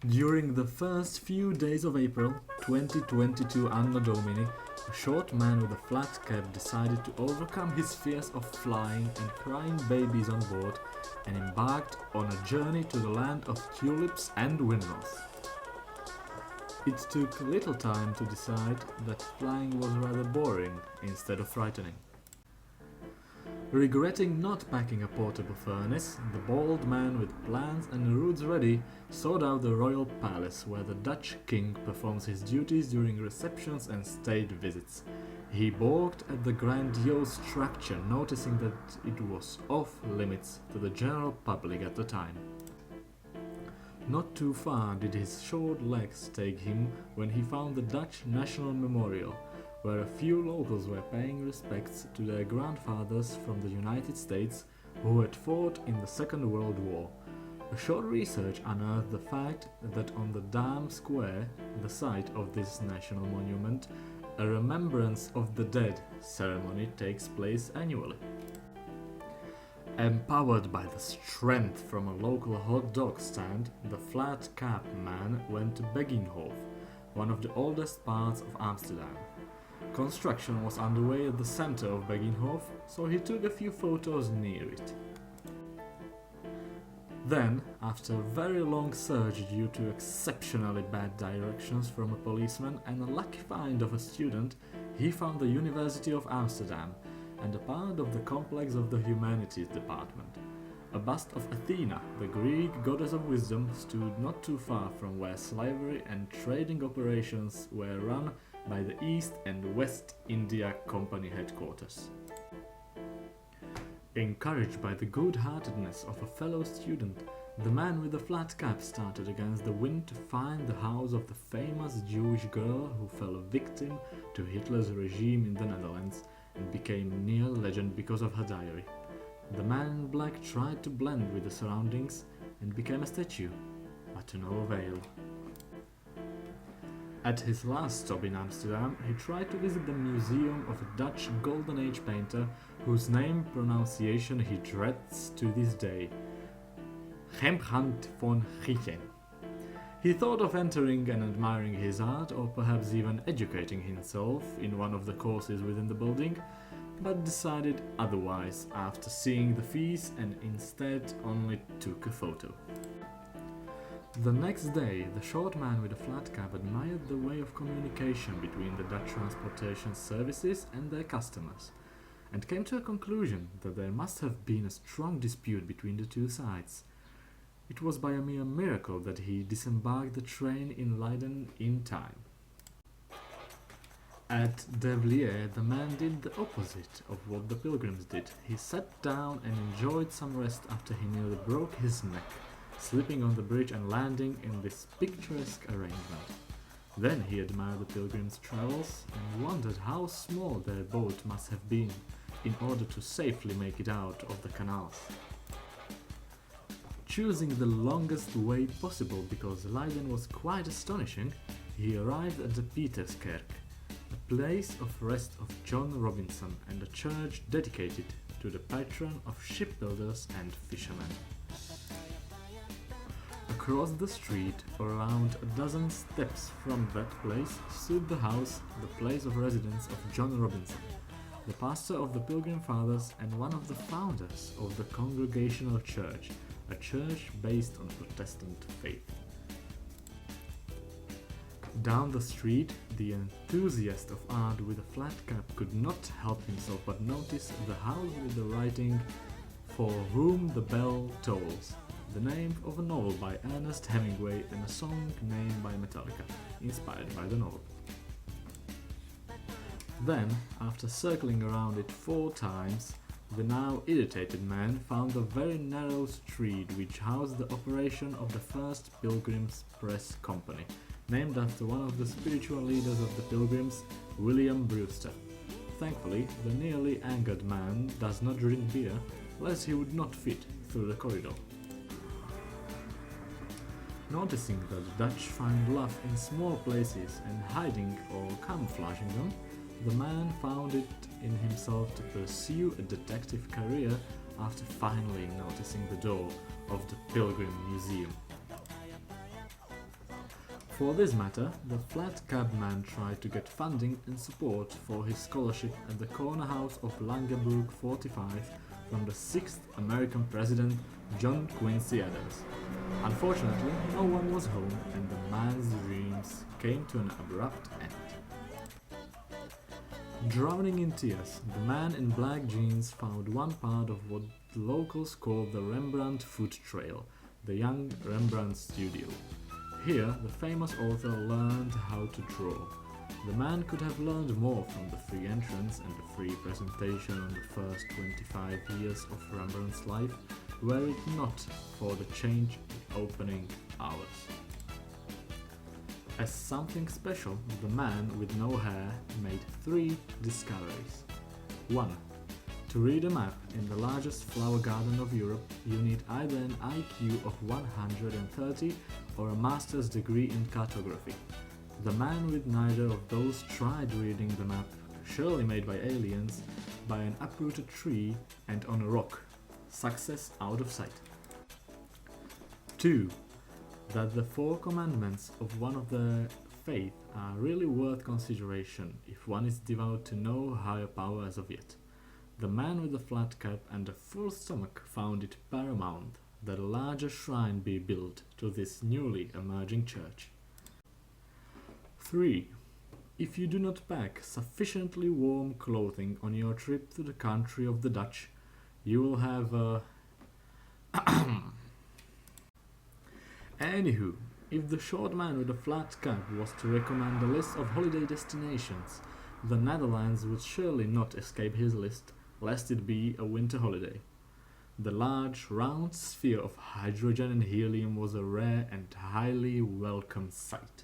During the first few days of April 2022 Anno Domini, a short man with a flat cap decided to overcome his fears of flying and crying babies on board and embarked on a journey to the land of tulips and windmills. It took little time to decide that flying was rather boring instead of frightening. Regretting not packing a portable furnace, the bold man with plans and routes ready sought out the royal palace where the Dutch king performs his duties during receptions and state visits. He balked at the grandiose structure, noticing that it was off limits to the general public at the time. Not too far did his short legs take him when he found the Dutch National Memorial, where a few locals were paying respects to their grandfathers from the United States who had fought in the Second World War. A short research unearthed the fact that on the Dam Square, the site of this national monument, a Remembrance of the Dead ceremony takes place annually. Empowered by the strength from a local hot dog stand, the flat cap man went to Begijnhof, one of the oldest parts of Amsterdam. Construction was underway at the center of Begijnhof, so he took a few photos near it. Then, after a very long search due to exceptionally bad directions from a policeman and a lucky find of a student, he found the University of Amsterdam and a part of the complex of the Humanities Department. A bust of Athena, the Greek goddess of wisdom, stood not too far from where slavery and trading operations were run by the East and West India Company headquarters. Encouraged by the good-heartedness of a fellow student, the man with the flat cap started against the wind to find the house of the famous Jewish girl who fell victim to Hitler's regime in the Netherlands and became near legend because of her diary. The man in black tried to blend with the surroundings and became a statue, but to no avail. At his last stop in Amsterdam, he tried to visit the museum of a Dutch Golden Age painter whose name pronunciation he dreads to this day, Rembrandt van Giesen. He thought of entering and admiring his art, or perhaps even educating himself in one of the courses within the building, but decided otherwise after seeing the fees and instead only took a photo. The next day, the short man with a flat cap admired the way of communication between the Dutch transportation services and their customers, and came to a conclusion that there must have been a strong dispute between the two sides. It was by a mere miracle that he disembarked the train in Leiden in time. At De Vlier, the man did the opposite of what the pilgrims did. He sat down and enjoyed some rest after he nearly broke his neck, slipping on the bridge and landing in this picturesque arrangement. Then he admired the pilgrims' travels and wondered how small their boat must have been in order to safely make it out of the canals. Choosing the longest way possible because Leiden was quite astonishing, he arrived at the Pieterskerk, a place of rest of John Robinson and a church dedicated to the patron of shipbuilders and fishermen. Across the street, around a dozen steps from that place, stood the house, the place of residence of John Robinson, the pastor of the Pilgrim Fathers and one of the founders of the Congregational Church, a church based on Protestant faith. Down the street, the enthusiast of art with a flat cap could not help himself but notice the house with the writing "For Whom the Bell Tolls," the name of a novel by Ernest Hemingway and a song named by Metallica, inspired by the novel. Then, after circling around it 4 times, the now irritated man found a very narrow street which housed the operation of the first Pilgrims Press Company, named after one of the spiritual leaders of the Pilgrims, William Brewster. Thankfully, the nearly angered man does not drink beer, lest he would not fit through the corridor. Noticing that the Dutch find love in small places and hiding or camouflaging them, the man found it in himself to pursue a detective career after finally noticing the door of the Pilgrim Museum. For this matter, the flat cap man tried to get funding and support for his scholarship at the corner house of Langebrook 45 from the 6th American president John Quincy Adams. Unfortunately, no one was home and the man's dreams came to an abrupt end. Drowning in tears, the man in black jeans found one part of what the locals call the Rembrandt Foot Trail, the young Rembrandt studio. Here, the famous author learned how to draw. The man could have learned more from the free entrance and the free presentation on the first 25 years of Rembrandt's life, were it not for the change in opening hours. As something special, the man with no hair made 3 discoveries. 1. To read a map in the largest flower garden of Europe, you need either an IQ of 130 or a master's degree in cartography. The man with neither of those tried reading the map, surely made by aliens, by an uprooted tree and on a rock. Success out of sight. 2. That the 4 commandments of one of the faith are really worth consideration if one is devout to no higher power as of yet. The man with the flat cap and a full stomach found it paramount that a larger shrine be built to this newly emerging church. 3. If you do not pack sufficiently warm clothing on your trip to the country of the Dutch, you will have a... Anywho, if the short man with a flat cap was to recommend a list of holiday destinations, the Netherlands would surely not escape his list, lest it be a winter holiday. The large, round sphere of hydrogen and helium was a rare and highly welcome sight.